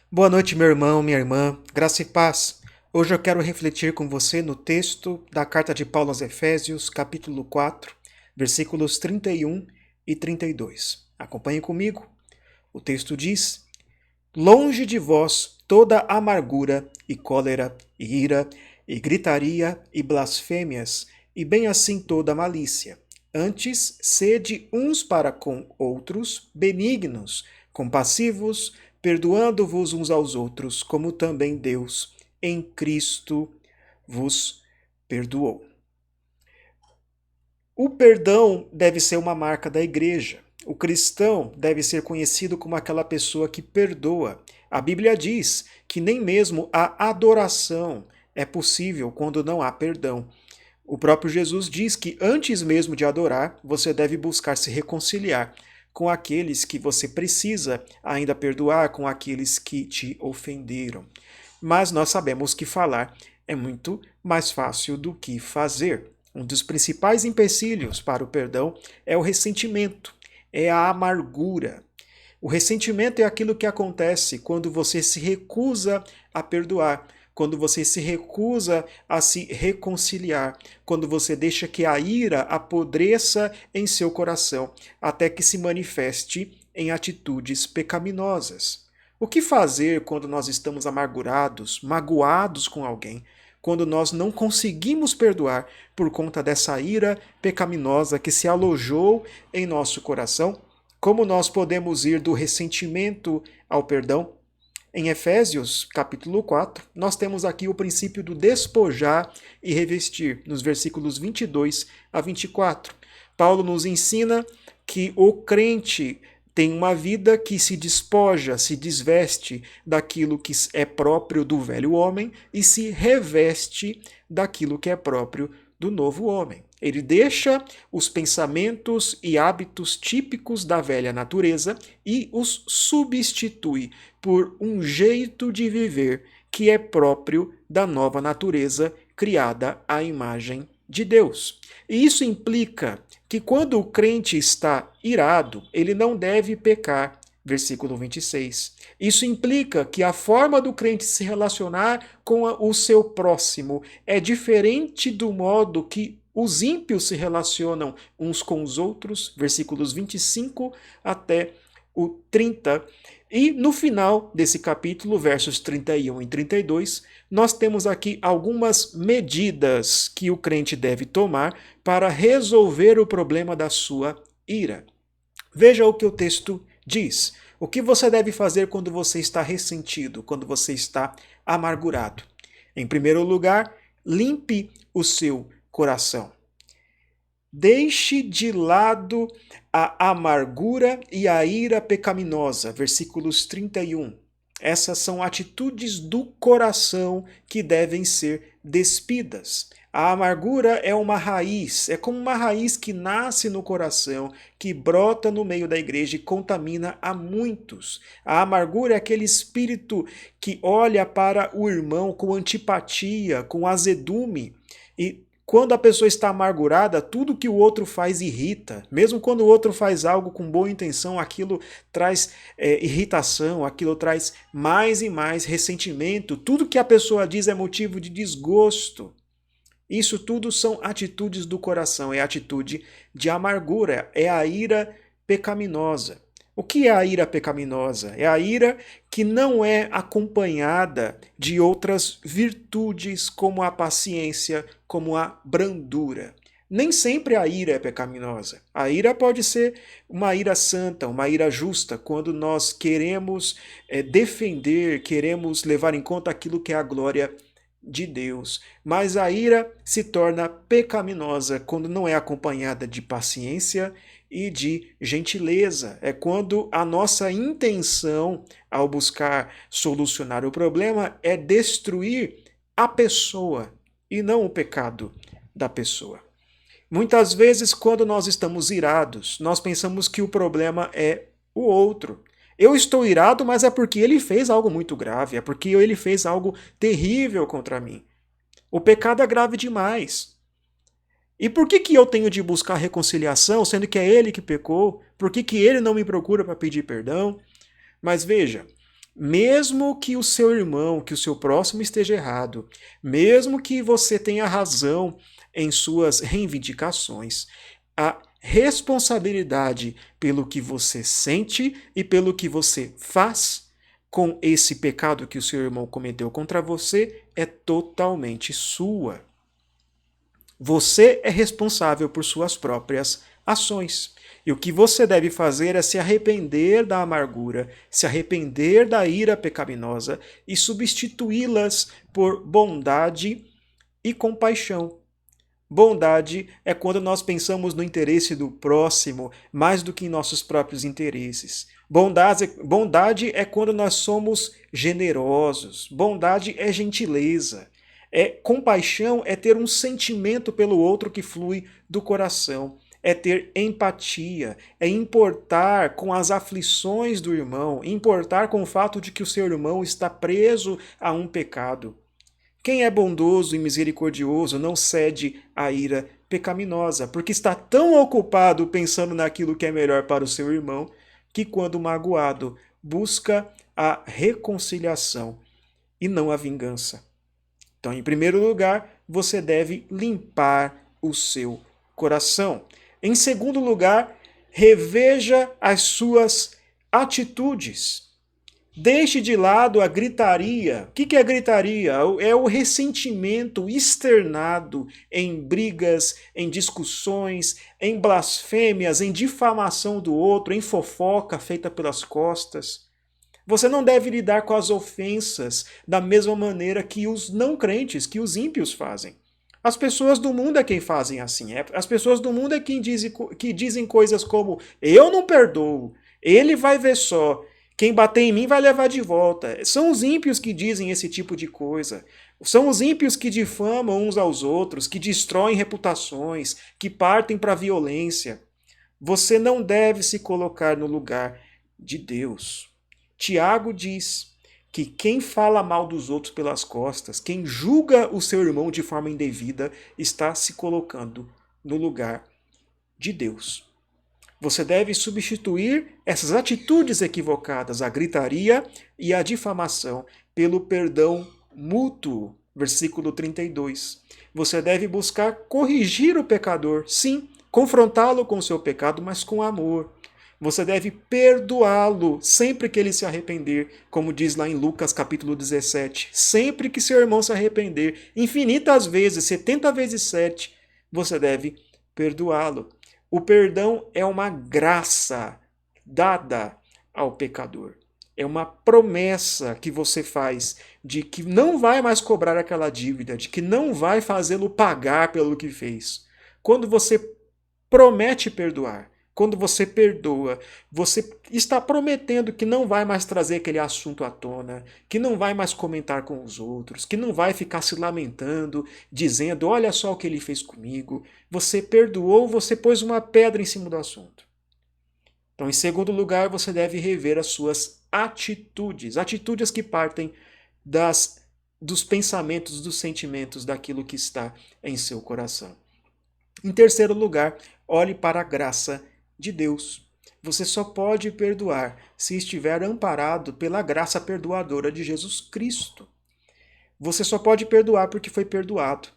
Boa noite, meu irmão, minha irmã, graça e paz. Hoje eu quero refletir com você no texto da carta de Paulo aos Efésios, capítulo 4, versículos 31 e 32. Acompanhe comigo. O texto diz: Longe de vós toda amargura e cólera e ira e gritaria e blasfêmias, e bem assim toda malícia. Antes, sede uns para com outros benignos, compassivos, perdoando-vos uns aos outros, como também Deus em Cristo vos perdoou. O perdão deve ser uma marca da igreja. O cristão deve ser conhecido como aquela pessoa que perdoa. A Bíblia diz que nem mesmo a adoração é possível quando não há perdão. O próprio Jesus diz que antes mesmo de adorar, você deve buscar se reconciliar com aqueles que você precisa ainda perdoar, com aqueles que te ofenderam. Mas nós sabemos que falar é muito mais fácil do que fazer. Um dos principais empecilhos para o perdão é o ressentimento, é a amargura. O ressentimento é aquilo que acontece quando você se recusa a perdoar, quando você se recusa a se reconciliar, quando você deixa que a ira apodreça em seu coração, até que se manifeste em atitudes pecaminosas. O que fazer quando nós estamos amargurados, magoados com alguém? Quando nós não conseguimos perdoar por conta dessa ira pecaminosa que se alojou em nosso coração? Como nós podemos ir do ressentimento ao perdão? Em Efésios, capítulo 4, nós temos aqui o princípio do despojar e revestir, nos versículos 22 a 24. Paulo nos ensina que o crente tem uma vida que se despoja, se desveste daquilo que é próprio do velho homem e se reveste daquilo que é próprio do novo homem. Ele deixa os pensamentos e hábitos típicos da velha natureza e os substitui por um jeito de viver que é próprio da nova natureza criada à imagem de Deus. E isso implica que quando o crente está irado, ele não deve pecar. Versículo 26. Isso implica que a forma do crente se relacionar com o seu próximo é diferente do modo que os ímpios se relacionam uns com os outros, versículos 25 até o 30. E no final desse capítulo, versos 31 e 32, nós temos aqui algumas medidas que o crente deve tomar para resolver o problema da sua ira. Veja o que o texto diz. O que você deve fazer quando você está ressentido, quando você está amargurado? Em primeiro lugar, limpe o seu coração. Deixe de lado a amargura e a ira pecaminosa. Versículos 31. Essas são atitudes do coração que devem ser despidas. A amargura é uma raiz, é como uma raiz que nasce no coração, que brota no meio da igreja e contamina a muitos. A amargura é aquele espírito que olha para o irmão com antipatia, com azedume, e quando a pessoa está amargurada, tudo que o outro faz irrita. Mesmo quando o outro faz algo com boa intenção, aquilo traz irritação, aquilo traz mais e mais ressentimento. Tudo que a pessoa diz é motivo de desgosto. Isso tudo são atitudes do coração, é atitude de amargura, é a ira pecaminosa. O que é a ira pecaminosa? É a ira que não é acompanhada de outras virtudes, como a paciência, como a brandura. Nem sempre a ira é pecaminosa. A ira pode ser uma ira santa, uma ira justa, quando nós queremos defender, queremos levar em conta aquilo que é a glória de Deus. Mas a ira se torna pecaminosa quando não é acompanhada de paciência e de gentileza. É quando a nossa intenção ao buscar solucionar o problema é destruir a pessoa e não o pecado da pessoa. Muitas vezes, quando nós estamos irados, nós pensamos que o problema é o outro. Eu estou irado, mas é porque ele fez algo muito grave, é porque ele fez algo terrível contra mim. O pecado é grave demais. E por que eu tenho de buscar reconciliação, sendo que é ele que pecou? Por que ele não me procura para pedir perdão? Mas veja, Mesmo que o seu irmão, que o seu próximo esteja errado, mesmo que você tenha razão em suas reivindicações, a responsabilidade pelo que você sente e pelo que você faz com esse pecado que o seu irmão cometeu contra você é totalmente sua. Você é responsável por suas próprias ações. E o que você deve fazer é se arrepender da amargura, se arrepender da ira pecaminosa e substituí-las por bondade e compaixão. Bondade é quando nós pensamos no interesse do próximo mais do que em nossos próprios interesses. Bondade é quando nós somos generosos. Bondade é gentileza. Compaixão é ter um sentimento pelo outro que flui do coração. É ter empatia, é importar com as aflições do irmão, importar com o fato de que o seu irmão está preso a um pecado. Quem é bondoso e misericordioso não cede à ira pecaminosa, porque está tão ocupado pensando naquilo que é melhor para o seu irmão, que quando magoado busca a reconciliação e não a vingança. Então, em primeiro lugar, você deve limpar o seu coração. Em segundo lugar, reveja as suas atitudes. Deixe de lado a gritaria. O que é gritaria? É o ressentimento externado em brigas, em discussões, em blasfêmias, em difamação do outro, em fofoca feita pelas costas. Você não deve lidar com as ofensas da mesma maneira que os não crentes, que os ímpios fazem. As pessoas do mundo é quem fazem assim. As pessoas do mundo é quem dizem coisas como eu não perdoo, ele vai ver só, quem bater em mim vai levar de volta. São os ímpios que dizem esse tipo de coisa. São os ímpios que difamam uns aos outros, que destroem reputações, que partem para a violência. Você não deve se colocar no lugar de Deus. Tiago diz que quem fala mal dos outros pelas costas, quem julga o seu irmão de forma indevida, está se colocando no lugar de Deus. Você deve substituir essas atitudes equivocadas, a gritaria e a difamação, pelo perdão mútuo. Versículo 32. Você deve buscar corrigir o pecador, sim, confrontá-lo com o seu pecado, mas com amor. Você deve perdoá-lo sempre que ele se arrepender, como diz lá em Lucas capítulo 17. Sempre que seu irmão se arrepender, infinitas vezes, 70 vezes 7, você deve perdoá-lo. O perdão é uma graça dada ao pecador. É uma promessa que você faz de que não vai mais cobrar aquela dívida, de que não vai fazê-lo pagar pelo que fez. Quando você promete perdoar, quando você perdoa, você está prometendo que não vai mais trazer aquele assunto à tona, que não vai mais comentar com os outros, que não vai ficar se lamentando, dizendo, olha só o que ele fez comigo. Você perdoou, você pôs uma pedra em cima do assunto. Então, em segundo lugar, você deve rever as suas atitudes. Atitudes que partem dos pensamentos, dos sentimentos, daquilo que está em seu coração. Em terceiro lugar, olhe para a graça de Deus. Você só pode perdoar se estiver amparado pela graça perdoadora de Jesus Cristo. Você só pode perdoar porque foi perdoado.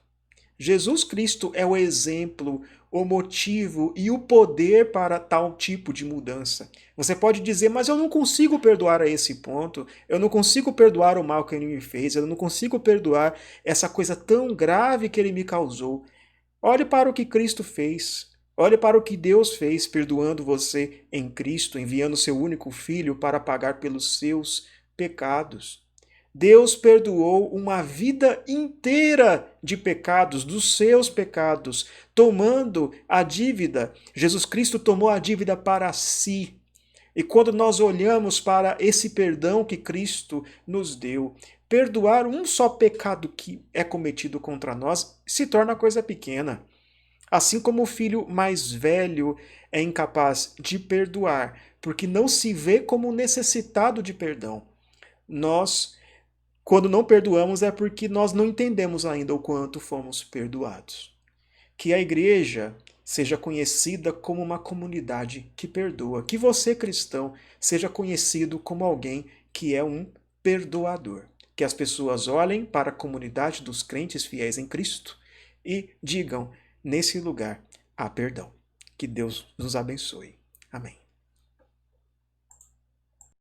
Jesus Cristo é o exemplo, o motivo e o poder para tal tipo de mudança. Você pode dizer, mas eu não consigo perdoar a esse ponto, eu não consigo perdoar o mal que ele me fez, eu não consigo perdoar essa coisa tão grave que ele me causou. Olhe para o que Cristo fez. Olhe para o que Deus fez, perdoando você em Cristo, enviando seu único Filho para pagar pelos seus pecados. Deus perdoou uma vida inteira de pecados, dos seus pecados, tomando a dívida. Jesus Cristo tomou a dívida para si. E quando nós olhamos para esse perdão que Cristo nos deu, perdoar um só pecado que é cometido contra nós se torna coisa pequena. Assim como o filho mais velho é incapaz de perdoar, porque não se vê como necessitado de perdão. Nós, quando não perdoamos, é porque nós não entendemos ainda o quanto fomos perdoados. Que a igreja seja conhecida como uma comunidade que perdoa. Que você, cristão, seja conhecido como alguém que é um perdoador. Que as pessoas olhem para a comunidade dos crentes fiéis em Cristo e digam: nesse lugar há perdão. Que Deus nos abençoe. Amém.